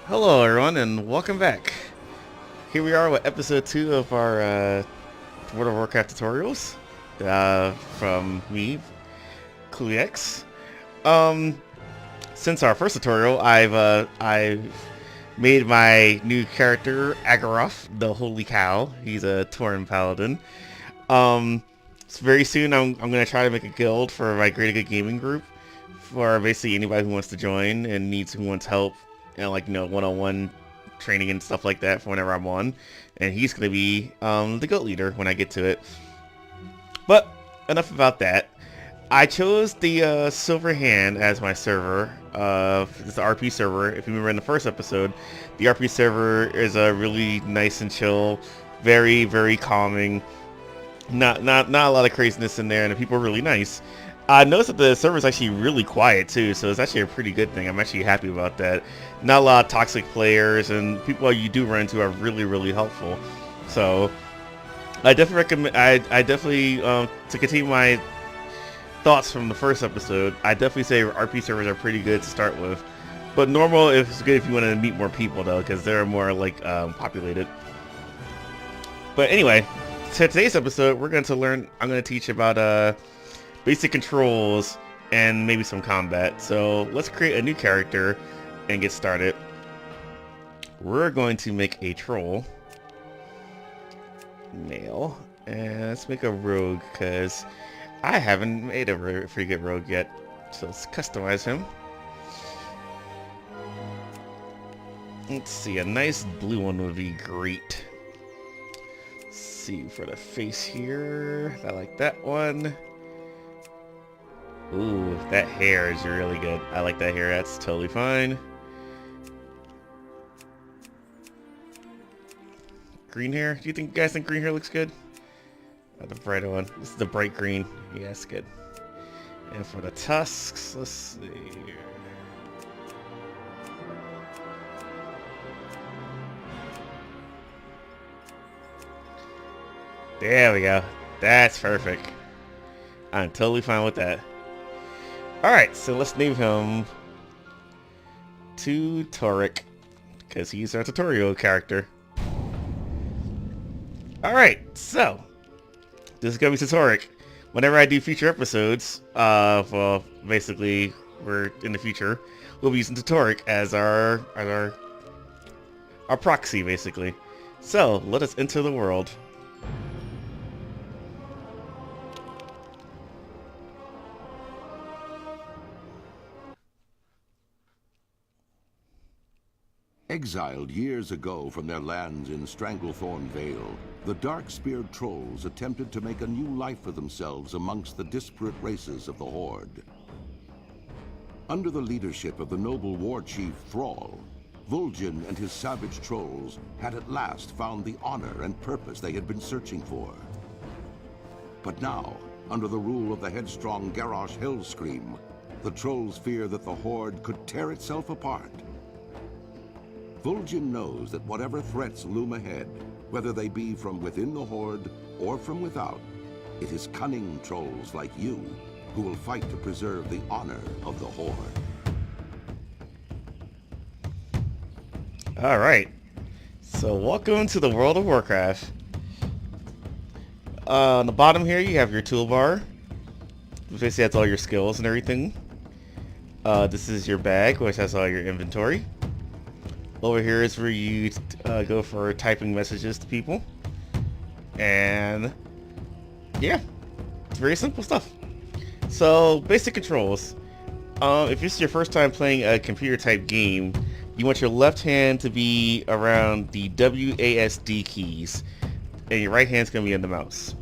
Hello everyone and welcome back. Here we are with episode 2 of our World of Warcraft tutorials from me, Cooliex. Um, since our first tutorial, I've made my new character, Agaroth, the Holy Cow. He's a Tauren Paladin. So very soon I'm going to try to make a guild for my Greater Good Gaming group for basically anybody who wants to join and who wants help, one-on-one training and stuff like that for whenever I'm on. And he's going to be the guild leader when I get to it. But enough about that. I chose the Silver Hand as my server. It's the RP server. If you remember in the first episode, the RP server is a really nice and chill, very, very calming. Not a lot of craziness in there, and the people are really nice. I noticed that the server is actually really quiet too, so it's actually a pretty good thing. I'm actually happy about that. Not a lot of toxic players, and people you do run into are really, really helpful. So I definitely recommend. I definitely to continue my thoughts from the first episode. I definitely say RP servers are pretty good to start with, but normal is good if you want to meet more people though, because they're more like populated. But anyway, so today's episode we're going to learn. I'm going to teach about basic controls and maybe some combat. So let's create a new character and get started. We're going to make a troll male, and let's make a rogue because I haven't made a pretty good rogue yet. So let's customize him. Let's see, a nice blue one would be great. Let's see, for the face here, I like that one. Ooh, that hair is really good. I like that hair. That's totally fine. Green hair? Do you guys think green hair looks good? Oh, the brighter one. This is the bright green. Yeah, that's good. And for the tusks, let's see. There we go. That's perfect. I'm totally fine with that. Alright, so let's name him Tutorik, because he's our tutorial character. Alright, so this is going to be Tutorik. Whenever I do future episodes, well, basically, we're in the future, we'll be using Tutorik as our proxy, basically. So, let us enter the world. Exiled years ago from their lands in Stranglethorn Vale, the dark-speared trolls attempted to make a new life for themselves amongst the disparate races of the Horde. Under the leadership of the noble war chief Thrall, Vol'jin and his savage trolls had at last found the honor and purpose they had been searching for. But now, under the rule of the headstrong Garrosh Hellscream, the trolls fear that the Horde could tear itself apart. Vol'jin knows that whatever threats loom ahead, whether they be from within the Horde or from without, it is cunning trolls like you who will fight to preserve the honor of the Horde. Alright, so welcome to the World of Warcraft. On the bottom here you have your toolbar, which basically has all your skills and everything. This is your bag, which has all your inventory. Over here is where you go for typing messages to people. And yeah, it's very simple stuff. So basic controls. If this is your first time playing a computer type game, you want your left hand to be around the WASD keys and your right hand's going to be on the mouse.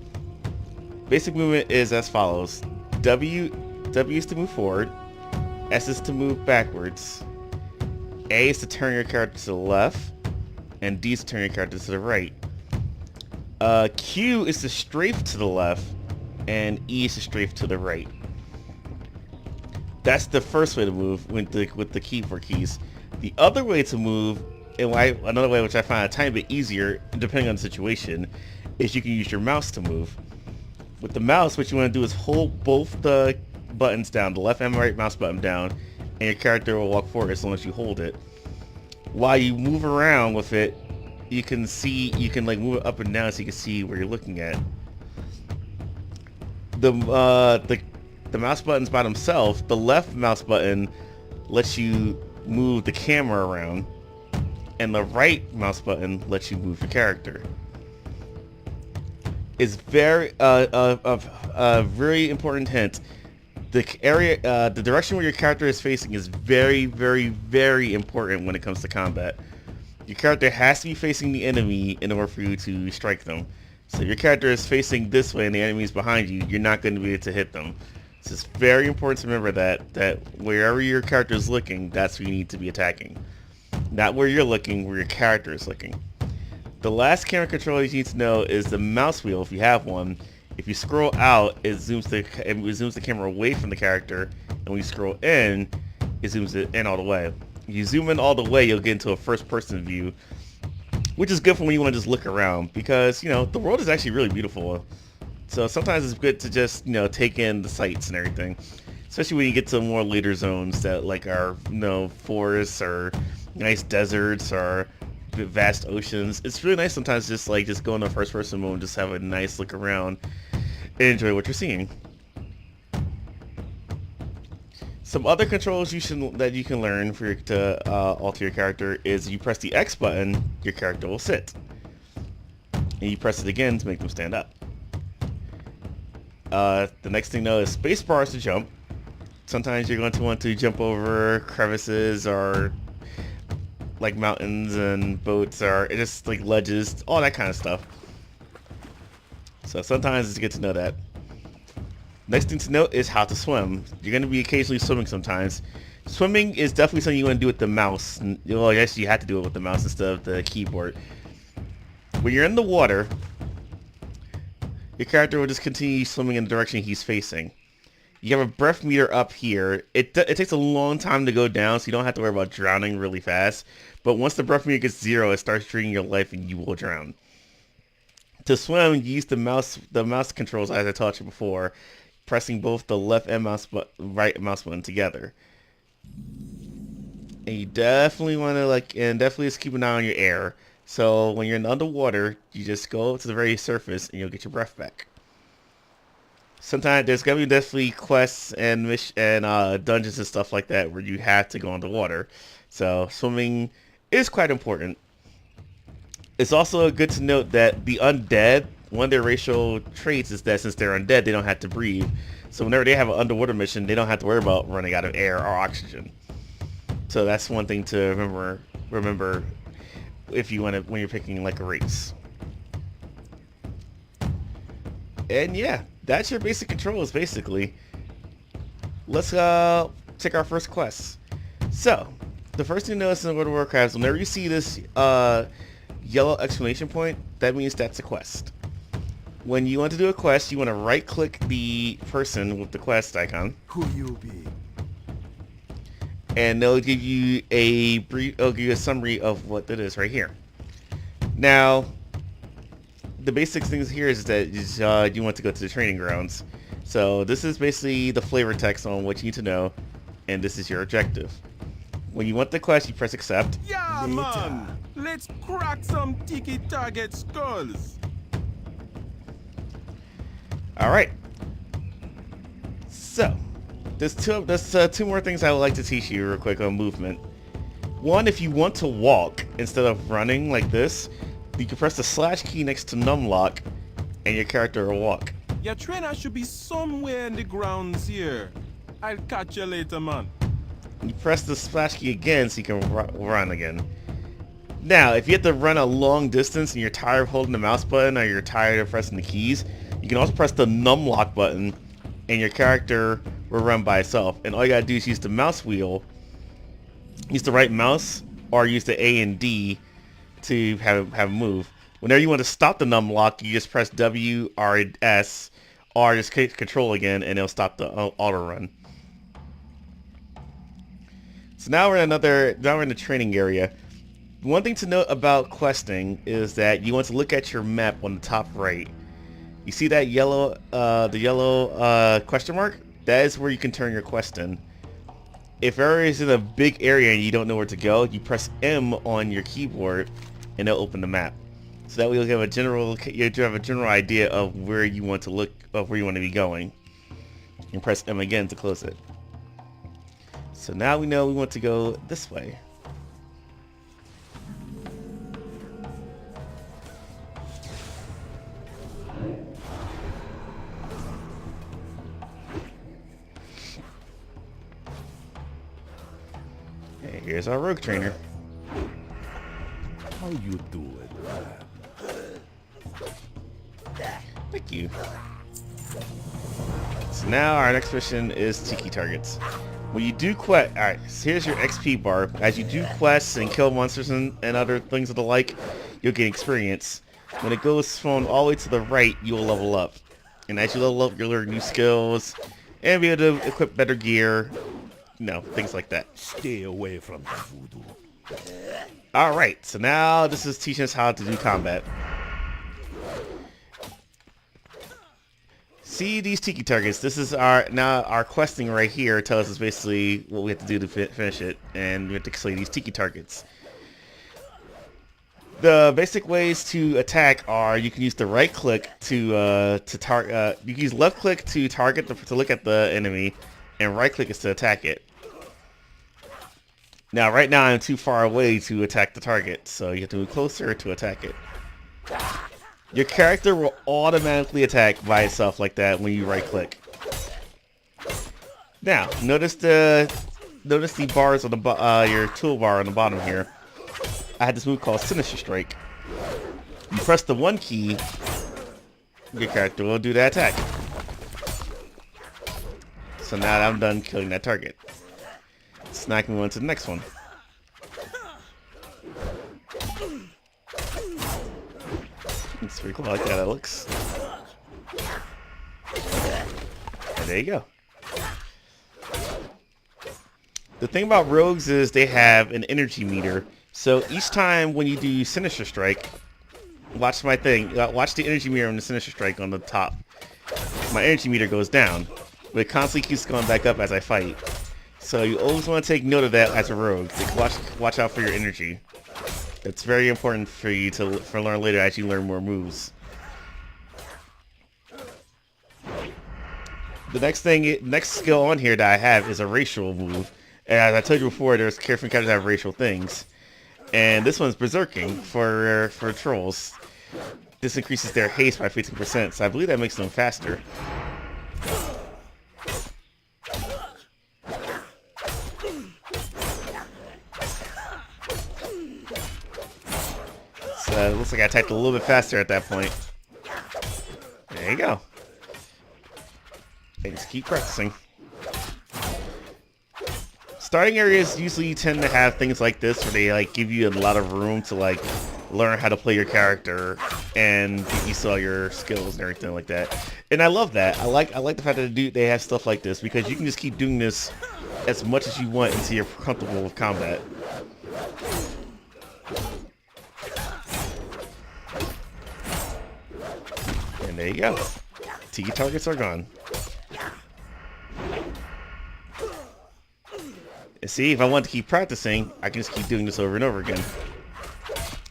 Basic movement is as follows. W is to move forward, S is to move backwards, A is to turn your character to the left, and D is to turn your character to the right. Q is to strafe to the left, and E is to strafe to the right. That's the first way to move with the keyboard keys. The other way to move, and another way which I find a tiny bit easier, depending on the situation, is you can use your mouse to move. With the mouse, what you want to do is hold both the buttons down, the left and right mouse button down, and your character will walk forward as long as you hold it. while you move around with it, you can like move it up and down so you can see where you're looking at. The mouse buttons by themselves, the left mouse button lets you move the camera around, and the right mouse button lets you move your character. It's very very important hint. The direction where your character is facing is very, very, very important when it comes to combat. Your character has to be facing the enemy in order for you to strike them. So if your character is facing this way and the enemy is behind you, you're not going to be able to hit them. So it's very important to remember that wherever your character is looking, that's where you need to be attacking. Not where you're looking, where your character is looking. The last camera controller you need to know is the mouse wheel, if you have one. If you scroll out, it zooms the camera away from the character, and when you scroll in, it zooms it in all the way. If you zoom in all the way, you'll get into a first-person view, which is good for when you want to just look around, because, you know, the world is actually really beautiful. So sometimes it's good to just, you know, take in the sights and everything, especially when you get to more later zones that like are, you know, forests or nice deserts or vast oceans. It's really nice sometimes just go in the first-person mode and just have a nice look around and enjoy what you're seeing. Some other controls that you can learn to alter your character is you press the X button, your character will sit, and you press it again to make them stand up. The next thing though is space bars to jump. Sometimes you're going to want to jump over crevices or like mountains and boats or just like ledges, all that kind of stuff. So sometimes it's good to know that. Next thing to note is how to swim. You're going to be occasionally swimming sometimes. Swimming is definitely something you want to do with the mouse. Well, I guess you have to do it with the mouse instead of the keyboard. When you're in the water, your character will just continue swimming in the direction he's facing. You have a breath meter up here. It takes a long time to go down, so you don't have to worry about drowning really fast. But once the breath meter gets 0, it starts draining your life and you will drown. To swim, you use the mouse controls as I taught you before, pressing both the left and right mouse button together. And you definitely want to definitely just keep an eye on your air. So when you're in underwater, you just go to the very surface and you'll get your breath back. Sometimes there's gonna be definitely quests and dungeons and stuff like that where you have to go underwater. So swimming is quite important. It's also good to note that the undead, one of their racial traits is that since they're undead, they don't have to breathe. So whenever they have an underwater mission, they don't have to worry about running out of air or oxygen. So that's one thing to remember if you want to, when you're picking like a race. And yeah, that's your basic controls basically. Let's take our first quest. So the first thing to notice in World of Warcraft is whenever you see this yellow exclamation point, that means that's a quest. When you want to do a quest, you want to right click the person with the quest icon. Who you be? And they'll give you a summary of what that is right here. Now, the basic things here is that you want to go to the training grounds. So this is basically the flavor text on what you need to know, and this is your objective. When you want the quest, you press accept. Yeah, man! Let's crack some tiki target skulls! Alright. So, there's two more things I would like to teach you real quick on movement. One, if you want to walk instead of running like this, you can press the slash key next to numlock and your character will walk. Your trainer should be somewhere in the grounds here. I'll catch you later, man. You press the splash key again so you can run again. Now, if you have to run a long distance and you're tired of holding the mouse button or you're tired of pressing the keys, you can also press the numlock button and your character will run by itself. And all you gotta do is use the mouse wheel, use the right mouse, or use the A and D to have it move. Whenever you want to stop the numlock, you just press W or S, or just click Control again, and it'll stop the auto run. So now we're in the training area. One thing to note about questing is that you want to look at your map on the top right. You see that yellow, question mark? That is where you can turn your quest in. if you're in a big area and you don't know where to go, you press M on your keyboard and it'll open the map. So that way you have a general idea of where you want to look, of where you want to be going. And press M again to close it. So now we know we want to go this way. Hey, here's our rogue trainer. How you doing? Thank you. So now our next mission is Tiki targets. When you do quest, alright, so here's your XP bar. As you do quests and kill monsters and other things of the like, you'll get experience. When it goes from all the way to the right, you will level up. And as you level up, you'll learn new skills and be able to equip better gear. You know, things like that. Stay away from the voodoo. Alright, so now this is teaching us how to do combat. See these Tiki targets. This is our questing right here. Tells us basically what we have to do to finish it, and we have to slay these Tiki targets. The basic ways to attack are you can use the right click to target. You can use left click to target to look at the enemy, and right click is to attack it. Now, right now I'm too far away to attack the target, so you have to move closer to attack it. Your character will automatically attack by itself like that when you right click. Now, notice the bars on the your toolbar on the bottom here. I had this move called Sinister Strike. You press the 1 key, your character will do that attack. So now that I'm done killing that target. So now I can move on to the next one. It's pretty cool. I like how that looks. And there you go. The thing about rogues is they have an energy meter. So each time when you do Sinister Strike, watch my thing. Watch the energy meter on the Sinister Strike on the top. My energy meter goes down, but it constantly keeps going back up as I fight. So you always want to take note of that as a rogue. Like watch out for your energy. It's very important for you to learn later as you learn more moves. The next skill on here that I have is a racial move. And as I told you before, there's different characters that have racial things. And this one's berserking for trolls. This increases their haste by 15%, so I believe that makes them faster. So it looks like I typed a little bit faster at that point. There you go. And just keep practicing. Starting areas usually tend to have things like this where they like give you a lot of room to like learn how to play your character and get used to all your skills and everything like that. And I love that. I like the fact that they have stuff like this because you can just keep doing this as much as you want until you're comfortable with combat. And there you go. Tiki targets are gone. And see, if I want to keep practicing, I can just keep doing this over and over again.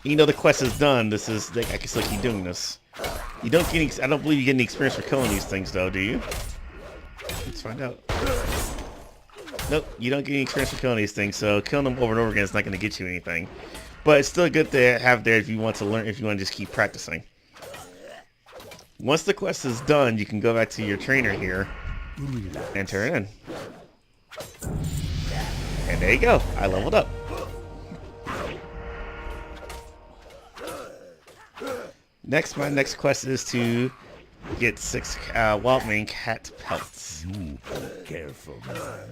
Even though the quest is done, I can still keep doing this. You don't get any, I don't believe you get any experience for killing these things, though, do you? Let's find out. Nope, you don't get any experience for killing these things, so killing them over and over again is not going to get you anything. But it's still good to have there if you want to learn, if you want to just keep practicing. Once the quest is done, you can go back to your trainer here and turn it in. And there you go. I leveled up. My next quest is to get 6 Wildmane cat pelts. You be careful, man.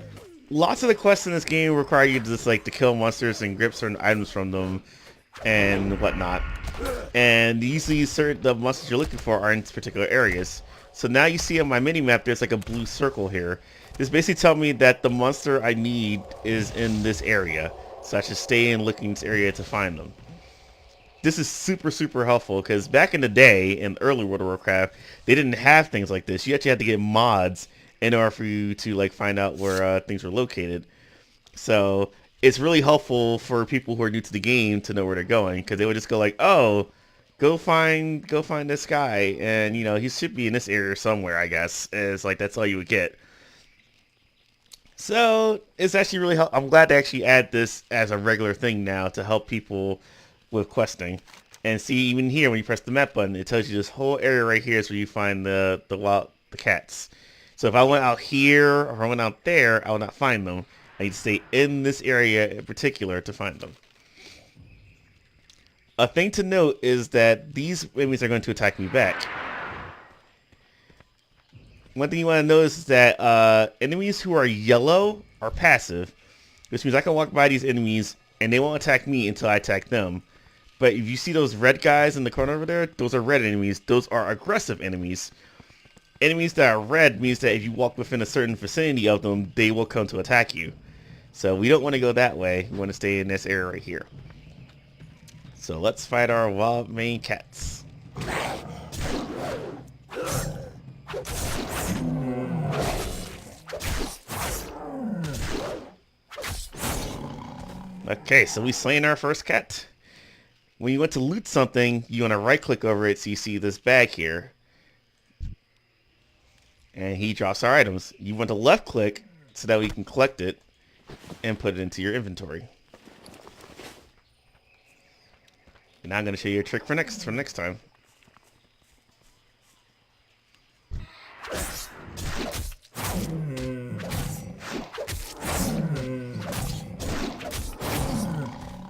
Lots of the quests in this game require you to just like to kill monsters and grab certain items from them and whatnot. And usually the monsters you're looking for are in particular areas. So now you see on my mini map there's like a blue circle here. This basically tells me that the monster I need is in this area. So I should stay and look in this area to find them. This is super, super helpful because back in the day, in early World of Warcraft, they didn't have things like this. You actually had to get mods in order for you to like find out where things were located. So it's really helpful for people who are new to the game to know where they're going, because they would just go like, oh, go find this guy, and you know he should be in this area somewhere, I guess. And it's like that's all you would get. So it's actually really I'm glad to actually add this as a regular thing now to help people with questing. And see, even here when you press the map button, it tells you this whole area right here is where you find the cats. So if I went out here or I went out there, I would not find them. I need to stay in this area in particular to find them. A thing to note is that these enemies are going to attack me back. One thing you want to notice is that enemies who are yellow are passive, which means I can walk by these enemies and they won't attack me until I attack them. But if you see those red guys in the corner over there, those are red enemies. Those are aggressive enemies. Enemies that are red means that if you walk within a certain vicinity of them, they will come to attack you. So we don't want to go that way. We want to stay in this area right here. So let's fight our wild main cats. Okay, so we slain our first cat. When you want to loot something, you want to right click over it so you see this bag here. And he drops our items. You want to left click so that we can collect it and put it into your inventory. And now I'm going to show you a trick for next time.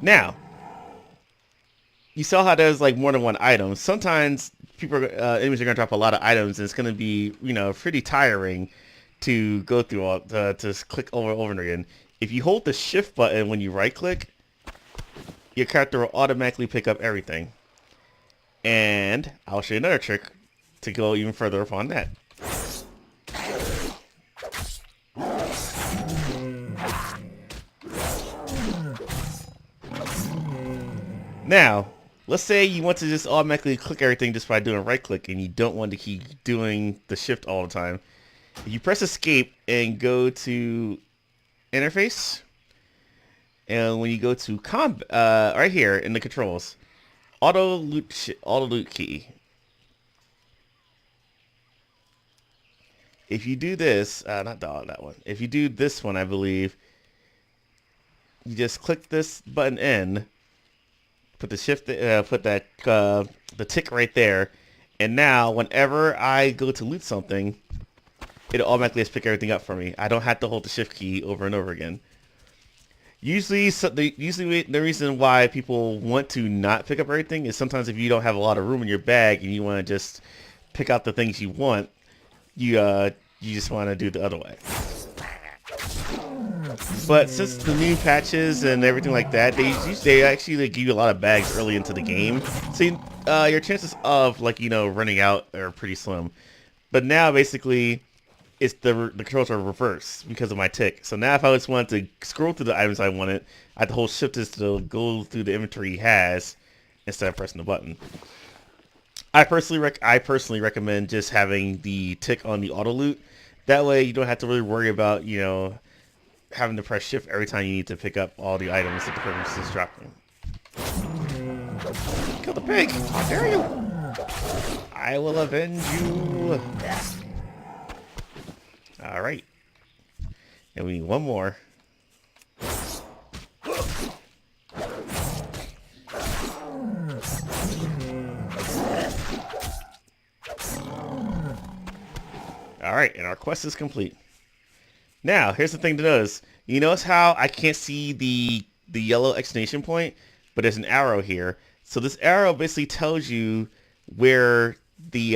Now, you saw how there's like more than one item. Sometimes enemies are gonna drop a lot of items, and it's gonna be, you know, pretty tiring to go through all to click over and again. If you hold the shift button when you right click, your character will automatically pick up everything. And I'll show you another trick to go even further upon that. Now, let's say you want to just automatically click everything just by doing right click and you don't want to keep doing the shift all the time. If you press escape and go to interface, and when you go to right here in the controls, auto loot key. If you do this, not that one. If you do this one, I believe, you just click this button in. Put the shift, put that the tick right there, and now whenever I go to loot something, it'll automatically just pick everything up for me. I don't have to hold the shift key over and over again. Usually the reason why people want to not pick up everything is sometimes if you don't have a lot of room in your bag and you want to just pick out the things you want, you just want to do the other way. But since the new patches and everything like that, they actually give you a lot of bags early into the game. So your chances of running out are pretty slim. But now basically, it's the controls are reversed because of my tick. So now if I just wanted to scroll through the items I wanted, I have to hold shift to go through the inventory he has instead of pressing the button. I personally recommend just having the tick on the auto loot. That way you don't have to really worry about having to press shift every time you need to pick up all the items that the person is dropping. Kill the pig! How dare you! I will avenge you! Alright. And we need one more. Alright, and our quest is complete. Now, here's the thing to notice. You notice how I can't see the yellow exclamation point, but there's an arrow here. So this arrow basically tells you where the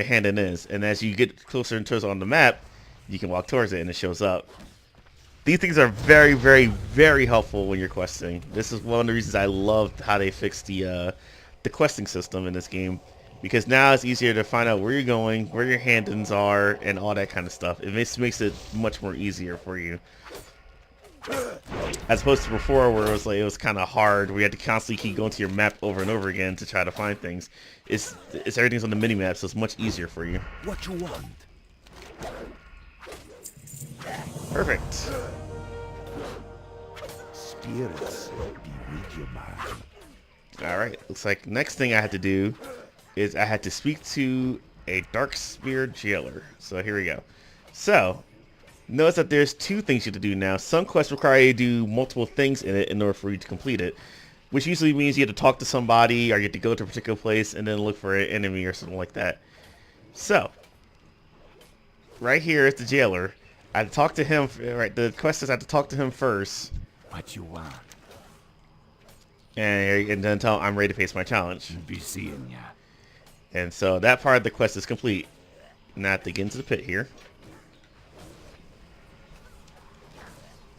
hand-in is, and as you get closer and closer on the map, you can walk towards it and it shows up. These things are very, very, very helpful when you're questing. This is one of the reasons I love how they fixed the questing system in this game. Because now it's easier to find out where you're going, where your hand-ins are, and all that kind of stuff. It makes it much more easier for you. As opposed to before where it was kind of hard. We had to constantly keep going to your map over and over again to try to find things. It's everything's on the mini-map, so it's much easier for you. What you want? Perfect. spirits be with you, man. Alright, looks like next thing I had to do is I had to speak to a Darkspear jailer. So here we go. So, notice that there's two things you have to do now. Some quests require you to do multiple things in it in order for you to complete it, which usually means you have to talk to somebody or you have to go to a particular place and then look for an enemy or something like that. So, right here is the jailer. I had to talk to him. Right, the quest is I have to talk to him first. What you want? And then tell him I'm ready to face my challenge. Be seeing ya. And so that part of the quest is complete. Now I have to get into the pit here.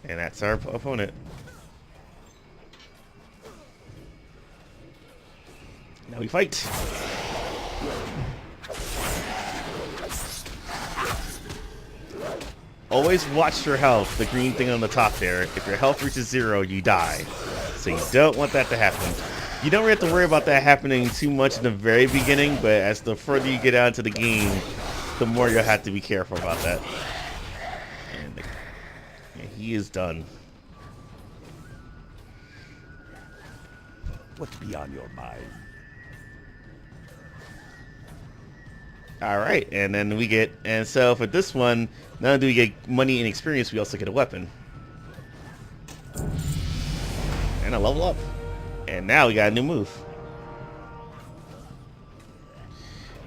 And that's our opponent. Now we fight. Always watch your health, the green thing on the top there. If your health reaches 0, you die. So you don't want that to happen. You don't really have to worry about that happening too much in the very beginning, but as the further you get out into the game, the more you'll have to be careful about that. And he is done. What be on your mind? Alright, and then we get, and so for this one, not only do we get money and experience, we also get a weapon. And a level up. And now we got a new move.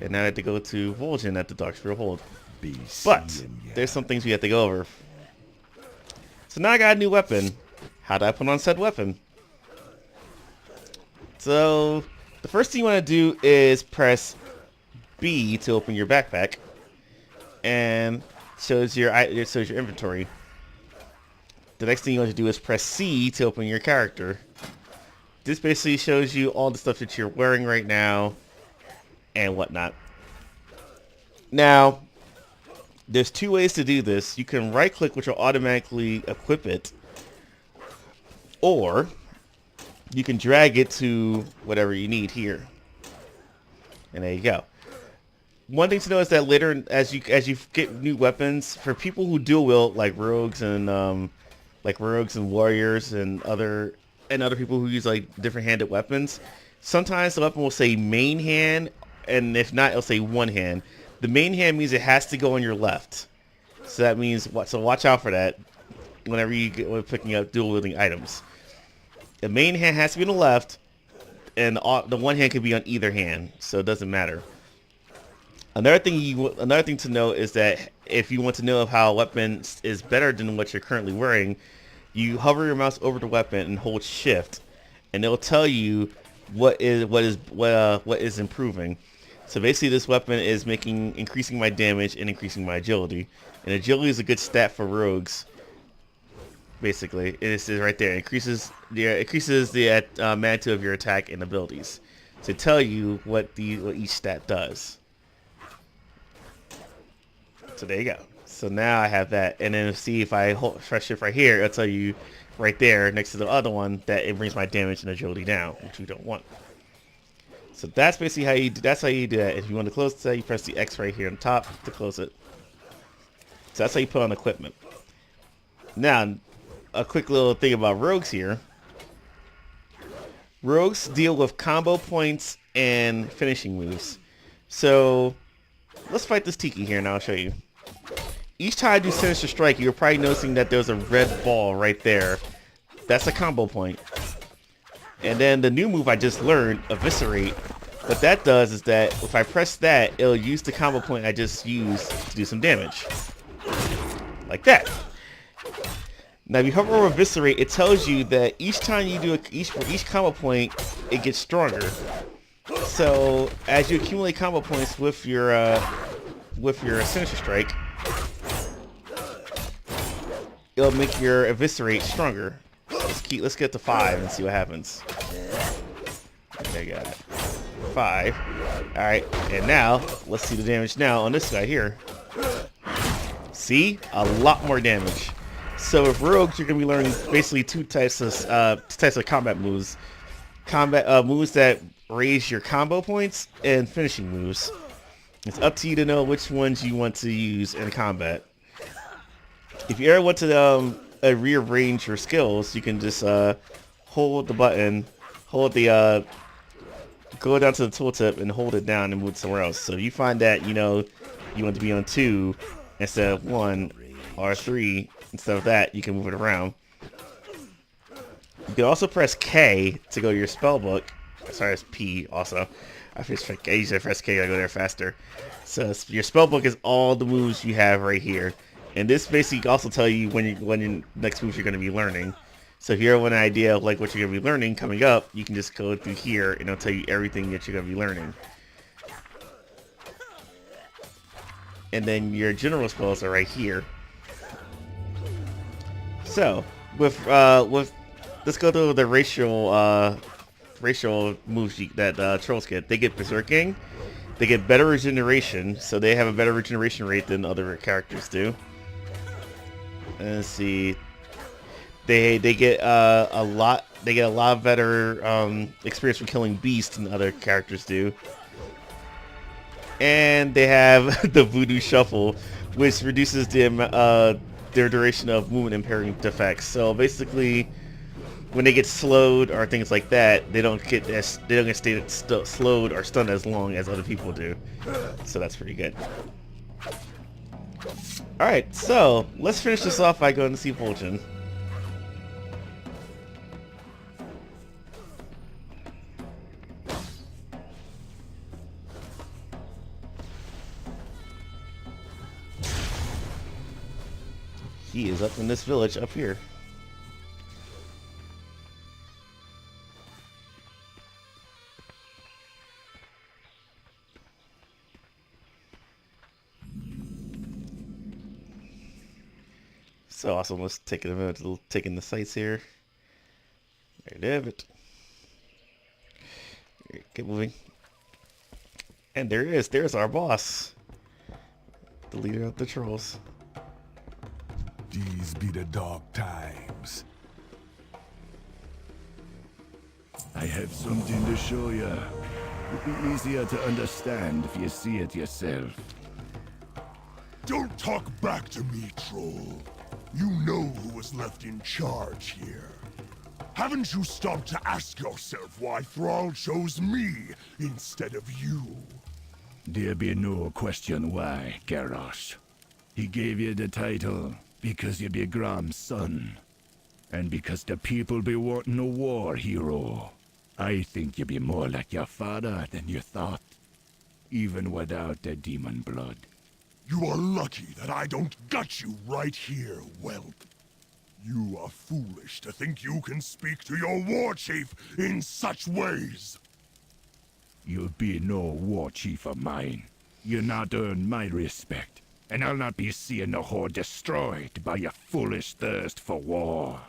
And now I have to go to Vol'jin at the Darkspear Hold. Be But seeing ya. there's some things we have to go over. So now I got a new weapon. How do I put on said weapon? So the first thing you want to do is press B to open your backpack, and shows your inventory. The next thing you want to do is press C to open your character. This basically shows you all the stuff that you're wearing right now and whatnot. Now, there's two ways to do this. You can right click, which will automatically equip it, or you can drag it to whatever you need here. And there you go. One thing to know is that later, as you get new weapons, for people who dual wield like rogues and warriors and other people who use like different handed weapons, sometimes the weapon will say main hand, and if not, it'll say one hand. The main hand means it has to go on your left, so that means so watch out for that when picking up dual wielding items. The main hand has to be on the left, and the one hand can be on either hand, so it doesn't matter. Another thing to know is that if you want to know how a weapon is better than what you're currently wearing, you hover your mouse over the weapon and hold Shift, and it'll tell you what is improving. So basically, this weapon is increasing my damage and increasing my agility, and agility is a good stat for rogues. Basically, it is right there. It increases the magnitude of your attack and abilities to tell you what each stat does. So there you go. So now I have that, and then see if I press Shift right here, it'll tell you right there next to the other one that it brings my damage and agility down, which you don't want. So that's basically how you do that. If you want to close that, you press the X right here on top to close it. So that's how you put on equipment. Now, a quick little thing about rogues here. Rogues deal with combo points and finishing moves. So let's fight this Tiki here, and I'll show you. Each time I do Sinister Strike, you're probably noticing that there's a red ball right there. That's a combo point. And then the new move I just learned, Eviscerate, what that does is that if I press that, it'll use the combo point I just used to do some damage. Like that. Now if you hover over Eviscerate, it tells you that each time you do each combo point, it gets stronger. So as you accumulate combo points with your Sinister Strike, it'll make your Eviscerate stronger. Let's get to 5 and see what happens. There you go. 5. Alright, and now let's see the damage now on this guy here. See? A lot more damage. So with rogues, you're gonna be learning basically two types of combat moves. Moves that raise your combo points and finishing moves. It's up to you to know which ones you want to use in combat. If you ever want to rearrange your skills, you can just hold the button, hold the go down to the tooltip and hold it down and move it somewhere else. So if you find that you want to be on 2 instead of 1 or 3 instead of that, you can move it around. You can also press K to go to your spellbook. Sorry, it's P also. I usually press K to go there faster. So your spellbook is all the moves you have right here. And this basically also tell you when next moves you're going to be learning. So if you have an idea of like what you're going to be learning coming up, you can just go through here and it'll tell you everything that you're going to be learning. And then your general spells are right here. So with let's go through the racial moves that trolls get. They get berserking. They get better regeneration, so they have a better regeneration rate than other characters do. And let's see. They get a lot better experience from killing beasts than other characters do. And they have the Voodoo Shuffle, which reduces their duration of movement impairing effects. So basically, when they get slowed or things like that, they don't get slowed or stunned as long as other people do. So that's pretty good. All right, so let's finish this off by going to see Fulgen. He is up in this village up here. So awesome. Let's take a minute to take in the sights here. There you have it. Get moving. And there it is. There's our boss. The leader of the trolls. These be the dark times. I have something to show you. It'll be easier to understand if you see it yourself. Don't talk back to me, troll. You know who was left in charge here. Haven't you stopped to ask yourself why Thrall chose me instead of you? There be no question why, Garrosh. He gave you the title because you be Gram's son. And because the people be wanting a war hero. I think you be more like your father than you thought. Even without the demon blood. You are lucky that I don't gut you right here, whelp. You are foolish to think you can speak to your war chief in such ways. You'll be no war chief of mine. You not earn my respect, and I'll not be seeing the Horde destroyed by your foolish thirst for war.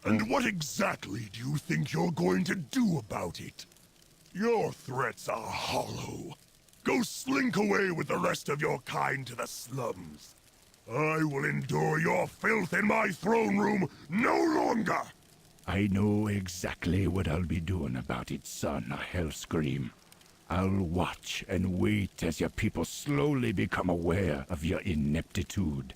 And what exactly do you think you're going to do about it? Your threats are hollow. Go slink away with the rest of your kind to the slums. I will endure your filth in my throne room no longer! I know exactly what I'll be doing about it, son, Hellscream. I'll watch and wait as your people slowly become aware of your ineptitude.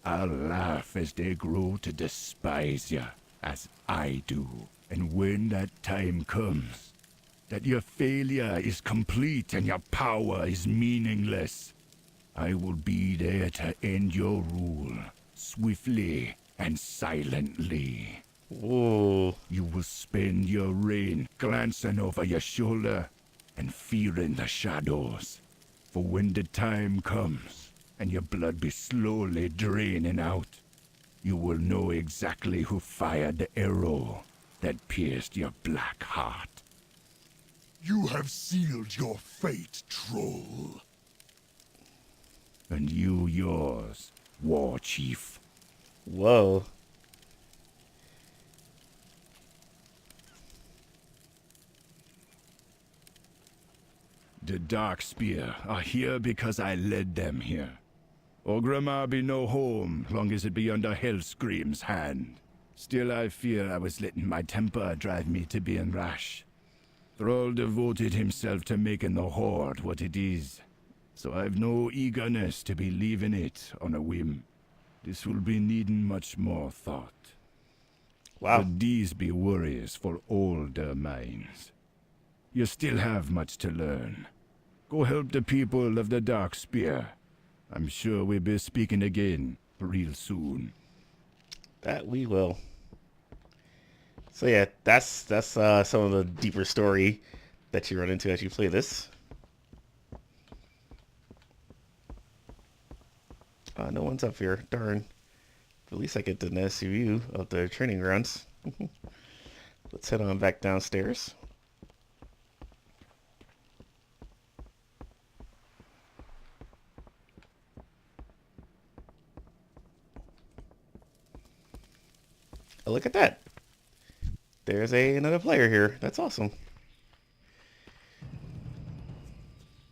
I'll laugh as they grow to despise you, as I do. And when that time comes, that your failure is complete and your power is meaningless, I will be there to end your rule, swiftly and silently. Whoa. You will spend your reign glancing over your shoulder and fearing the shadows. For when the time comes and your blood be slowly draining out, you will know exactly who fired the arrow that pierced your black heart. You have sealed your fate, troll. And you yours, War Chief. Whoa. The Dark Spear are here because I led them here. Orgrimmar be no home, long as it be under Hellscream's hand. Still I fear I was letting my temper drive me to being rash. Thrall devoted himself to making the Horde what it is, so I've no eagerness to be leaving it on a whim. This will be needing much more thought. Wow. But these be worries for older minds. You still have much to learn. Go help the people of the Dark Spear. I'm sure we'll be speaking again real soon. That we will. So yeah, that's some of the deeper story that you run into as you play this. No one's up here. Darn. At least I get the nasty view of the training grounds. Let's head on back downstairs. Oh, look at that. There's another player here. That's awesome.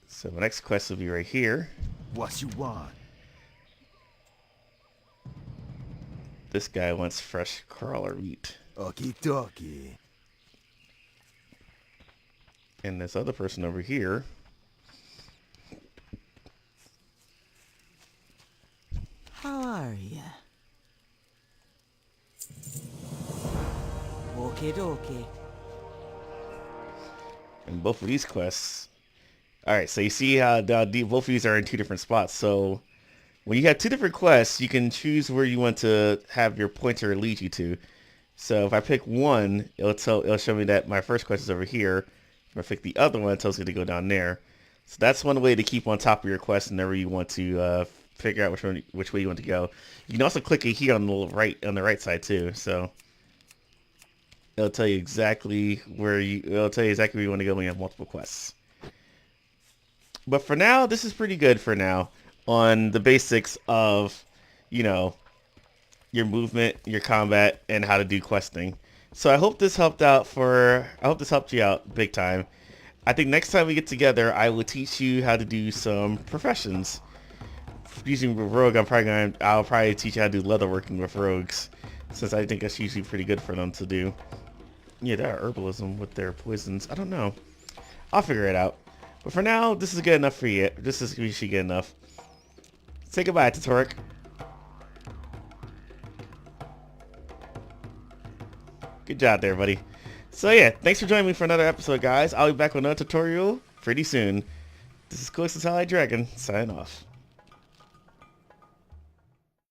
So the next quest will be right here. What you want? This guy wants fresh crawler meat. Okie dokie. And this other person over here How are ya? Okie dokie. and both of these quests. Alright, so you see how both of these are in two different spots. So when you have two different quests, you can choose where you want to have your pointer lead you to. So if I pick one, it'll show me that my first quest is over here. If I pick the other one, it tells me to go down there. So that's one way to keep on top of your quest whenever you want to figure out which way you want to go. You can also click it here on the right side too. So it'll tell you exactly where you want to go when you have multiple quests. But for now, this is pretty good for now on the basics of, you know, your movement, your combat, and how to do questing. So I hope this helped you out big time. I think next time we get together, I will teach you how to do some professions. Using rogue, I'll probably teach you how to do leatherworking with rogues, since I think that's usually pretty good for them to do. Yeah, they're herbalism with their poisons. I don't know. I'll figure it out. But for now, this is good enough for you. This is usually good enough. Say goodbye, Tutorik. Good job there, buddy. So yeah, thanks for joining me for another episode, guys. I'll be back with another tutorial pretty soon. This is Cooliex the Dragon, signing off.